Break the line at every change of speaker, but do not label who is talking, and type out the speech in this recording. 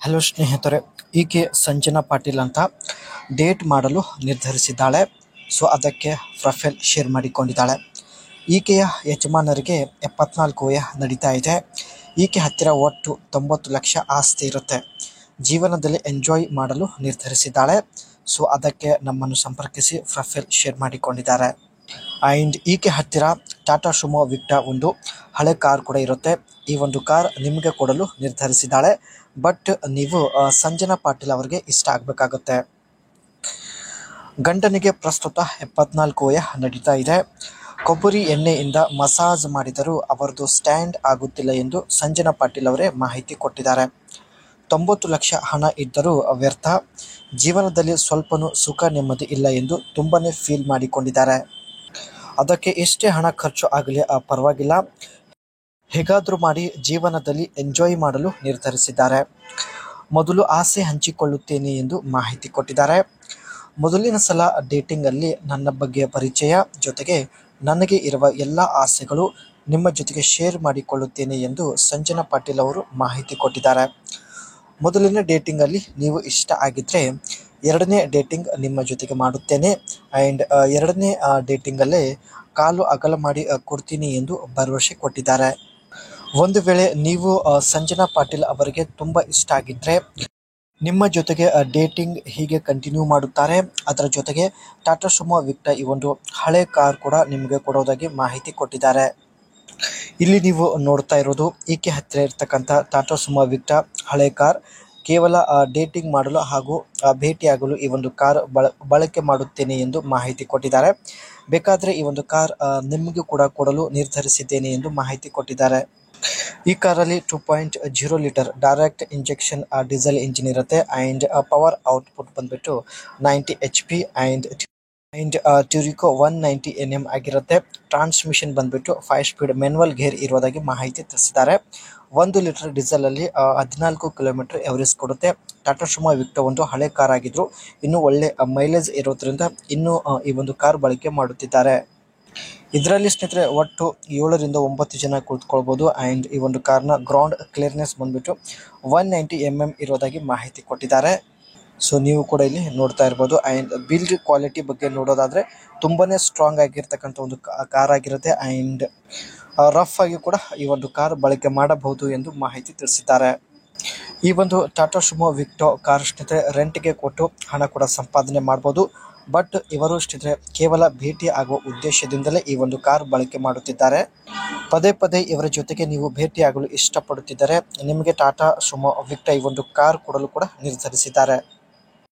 Hello ಸ್ನೇಹಿತರೆ, ಈಕೆ ಸಂಜನಾ ಪಾಟೀಲ್ ಅಂತ ಡೇಟ್ ಮಾಡಲು ನಿರ್ಧರಿಸಿದ್ದಾಳೆ. ಸೊ ಅದಕ್ಕೆ ಪ್ರೊಫೈಲ್ ಶೇರ್ ಮಾಡಿಕೊಂಡಿದ್ದಾಳೆ. ಈಕೆಯ ಯಜಮಾನರಿಗೆ 74 ವಯ ನಡೀತಾ ಇದೆ. ಈಕೆ ಹತ್ತಿರ ಒಟ್ಟು 90 ಲಕ್ಷ ಆಸ್ತಿ ಇರುತ್ತೆ. ಜೀವನದಲ್ಲಿ ಎಂಜಾಯ್ ಮಾಡಲು ನಿರ್ಧರಿಸಿದ್ದಾಳೆ. ಸೊ ಅದಕ್ಕೆ ನಮ್ಮನ್ನು ಸಂಪರ್ಕಿಸಿ ಪ್ರೊಫೈಲ್ ಶೇರ್ ಮಾಡಿಕೊಂಡಿದ್ದಾರೆ. ಆ್ಯಂಡ್ ಈಕೆ ಹತ್ತಿರ ಟಾಟಾ ಸುಮೋ ವಿಕ್ಟಾ ಒಂದು ಹಳೆ ಕಾರ್ ಕೂಡ ಇರುತ್ತೆ. ಈ ಒಂದು ಕಾರ್ ನಿಮಗೆ ಕೊಡಲು ನಿರ್ಧರಿಸಿದ್ದಾಳೆ. ಬಟ್ ನೀವು ಸಂಜನಾ ಪಾಟೀಲ್ ಅವರಿಗೆ ಇಷ್ಟ ಆಗಬೇಕಾಗುತ್ತೆ. ಗಂಡನಿಗೆ ಪ್ರಸ್ತುತ 74 ವಯ ನಡೀತಾ ಇದೆ. ಕೊಬ್ಬರಿ ಎಣ್ಣೆಯಿಂದ ಮಸಾಜ್ ಮಾಡಿದರೂ ಅವರದು ಸ್ಟ್ಯಾಂಡ್ ಆಗುತ್ತಿಲ್ಲ ಎಂದು ಸಂಜನಾ ಪಾಟೀಲ್ ಅವರೇ ಮಾಹಿತಿ ಕೊಟ್ಟಿದ್ದಾರೆ. 90 ಲಕ್ಷ ಹಣ ಇದ್ದರೂ ವ್ಯರ್ಥ, ಜೀವನದಲ್ಲಿ ಸ್ವಲ್ಪನೂ ಸುಖ ನೆಮ್ಮದಿ ಇಲ್ಲ ಎಂದು ತುಂಬನೇ ಫೀಲ್ ಮಾಡಿಕೊಂಡಿದ್ದಾರೆ. ಅದಕ್ಕೆ ಎಷ್ಟೇ ಹಣ ಖರ್ಚು ಆಗಲಿ ಪರವಾಗಿಲ್ಲ, ಹೇಗಾದರೂ ಮಾಡಿ ಜೀವನದಲ್ಲಿ ಎಂಜಾಯ್ ಮಾಡಲು ನಿರ್ಧರಿಸಿದ್ದಾರೆ. ಮೊದಲು ಆಸೆ ಹಂಚಿಕೊಳ್ಳುತ್ತೇನೆ ಎಂದು ಮಾಹಿತಿ ಕೊಟ್ಟಿದ್ದಾರೆ. ಮೊದಲಿನ ಸಲ ಡೇಟಿಂಗಲ್ಲಿ ನನ್ನ ಬಗ್ಗೆ ಪರಿಚಯ, ಜೊತೆಗೆ ನನಗೆ ಇರುವ ಎಲ್ಲ ಆಸೆಗಳು ನಿಮ್ಮ ಜೊತೆಗೆ ಶೇರ್ ಮಾಡಿಕೊಳ್ಳುತ್ತೇನೆ ಎಂದು ಸಂಜನಾ ಪಾಟೀಲ್ ಅವರು ಮಾಹಿತಿ ಕೊಟ್ಟಿದ್ದಾರೆ. ಮೊದಲಿನ ಡೇಟಿಂಗಲ್ಲಿ ನೀವು ಇಷ್ಟ ಆಗಿದ್ದರೆ ಎರಡನೇ ಡೇಟಿಂಗ್ ನಿಮ್ಮ ಜೊತೆಗೆ ಮಾಡುತ್ತೇನೆ ಆ್ಯಂಡ್ ಎರಡನೇ ಡೇಟಿಂಗಲ್ಲೇ ಕಾಲು ಅಗಲ ಮಾಡಿ ಕೊಡ್ತೀನಿ ಎಂದು ಭರವಸೆ ಕೊಟ್ಟಿದ್ದಾರೆ. ಒಂದು ವೇಳೆ ನೀವು ಸಂಜನಾ ಪಾಟೀಲ್ ಅವರಿಗೆ ತುಂಬ ಇಷ್ಟ ಆಗಿದ್ದರೆ ನಿಮ್ಮ ಜೊತೆಗೆ ಡೇಟಿಂಗ್ ಹೀಗೆ ಕಂಟಿನ್ಯೂ ಮಾಡುತ್ತಾರೆ. ಅದರ ಜೊತೆಗೆ ಟಾಟಾ ಸುಮೋ ವಿಕ್ಟಾ ಈ ಒಂದು ಹಳೆ ಕಾರ್ ಕೂಡ ನಿಮಗೆ ಕೊಡೋದಾಗಿ ಮಾಹಿತಿ ಕೊಟ್ಟಿದ್ದಾರೆ. ಇಲ್ಲಿ ನೀವು ನೋಡ್ತಾ ಇರೋದು ಈಕೆ ಹತ್ತಿರ ಇರ್ತಕ್ಕಂಥ ಟಾಟಾ ಸುಮೋ ವಿಕ್ಟಾ ಹಳೆ ಕಾರ್. ಕೇವಲ ಡೇಟಿಂಗ್ ಮಾಡಲು ಹಾಗೂ ಭೇಟಿಯಾಗಲು ಈ ಒಂದು ಕಾರ್ ಬಳಕೆ ಮಾಡುತ್ತೇನೆ ಎಂದು ಮಾಹಿತಿ ಕೊಟ್ಟಿದ್ದಾರೆ. ಬೇಕಾದರೆ ಈ ಒಂದು ಕಾರ್ ನಿಮಗೂ ಕೂಡ ಕೊಡಲು ನಿರ್ಧರಿಸಿದ್ದೇನೆ ಎಂದು ಮಾಹಿತಿ ಕೊಟ್ಟಿದ್ದಾರೆ. ಈ ಕಾರಲ್ಲಿ 2.0 litre direct injection diesel engine ಇರುತ್ತೆ ಆ್ಯಂಡ್ ಪವರ್ ಔಟ್ಪುಟ್ ಬಂದ್ಬಿಟ್ಟು 90 HP ಆ್ಯಂಡ್ ಟ್ಯೂರಿಕೋ 190 Nm ಆಗಿರುತ್ತೆ. ಟ್ರಾನ್ಸ್ಮಿಷನ್ ಬಂದ್ಬಿಟ್ಟು 5 ಸ್ಪೀಡ್ ಮ್ಯಾನ್ಯುವಲ್ ಗೇರ್ ಇರುವುದಾಗಿ ಮಾಹಿತಿ ತಿಳಿಸಿದ್ದಾರೆ. 1 ಲೀಟರ್ ಡೀಸೆಲಲ್ಲಿ 14 ಕಿಲೋಮೀಟರ್ ಎವರೇಜ್ ಕೊಡುತ್ತೆ. ಟಾಟಾ ಸುಮೋ ವಿಕ್ಟಾ ಒಂದು ಹಳೆ ಕಾರ್ ಆಗಿದ್ರು ಇನ್ನೂ ಒಳ್ಳೆ ಮೈಲೇಜ್ ಇರೋದ್ರಿಂದ ಇನ್ನೂ ಈ ಒಂದು ಕಾರ್ ಬಳಕೆ ಮಾಡುತ್ತಿದ್ದಾರೆ. ಇದರಲ್ಲಿ ಸ್ನೇಹಿತರೆ ಒಟ್ಟು 7 ರಿಂದ 9 ಜನ ಕುಳಿತುಕೊಳ್ಬೋದು ಆ್ಯಂಡ್ ಈ ಒಂದು ಕಾರ್ನ ಗ್ರೌಂಡ್ ಕ್ಲಿಯರ್ನೆಸ್ ಬಂದ್ಬಿಟ್ಟು 190 mm ಇರೋದಾಗಿ ಮಾಹಿತಿ ಕೊಟ್ಟಿದ್ದಾರೆ. ಸೊ ನೀವು ಕೂಡ ಇಲ್ಲಿ ನೋಡ್ತಾ ಇರ್ಬೋದು. ಆ್ಯಂಡ್ ಬಿಲ್ಡ್ ಕ್ವಾಲಿಟಿ ಬಗ್ಗೆ ನೋಡೋದಾದರೆ ತುಂಬನೇ ಸ್ಟ್ರಾಂಗ್ ಆಗಿರ್ತಕ್ಕಂಥ ಒಂದು ಕಾರ್ ಆಗಿರುತ್ತೆ ಆ್ಯಂಡ್ ರಫ್ ಆಗಿ ಕೂಡ ಈ ಒಂದು ಕಾರ್ ಬಳಕೆ ಮಾಡಬಹುದು ಎಂದು ಮಾಹಿತಿ ತಿಳಿಸಿದ್ದಾರೆ. ಈ ಒಂದು ಟಾಟಾ ಸುಮೋ ವಿಕ್ಟಾ ಕಾರ್ ಸ್ನೇಹಿತರೆ ರೆಂಟ್ಗೆ ಕೊಟ್ಟು ಹಣ ಕೂಡ ಸಂಪಾದನೆ ಮಾಡ್ಬೋದು. ಬಟ್ ಇವರು ಸ್ನೇಹಿತರೆ ಕೇವಲ ಭೇಟಿ ಆಗುವ ಉದ್ದೇಶದಿಂದಲೇ ಈ ಒಂದು ಕಾರ್ ಬಳಕೆ ಮಾಡುತ್ತಿದ್ದಾರೆ. ಪದೇ ಪದೇ ಇವರ ಜೊತೆಗೆ ನೀವು ಭೇಟಿಯಾಗಲು ಇಷ್ಟಪಡುತ್ತಿದ್ದರೆ ನಿಮಗೆ ಟಾಟಾ ಸುಮೋ ವಿಕ್ಟಾ ಈ ಒಂದು ಕಾರ್ ಕೊಡಲು ಕೂಡ ನಿರ್ಧರಿಸಿದ್ದಾರೆ.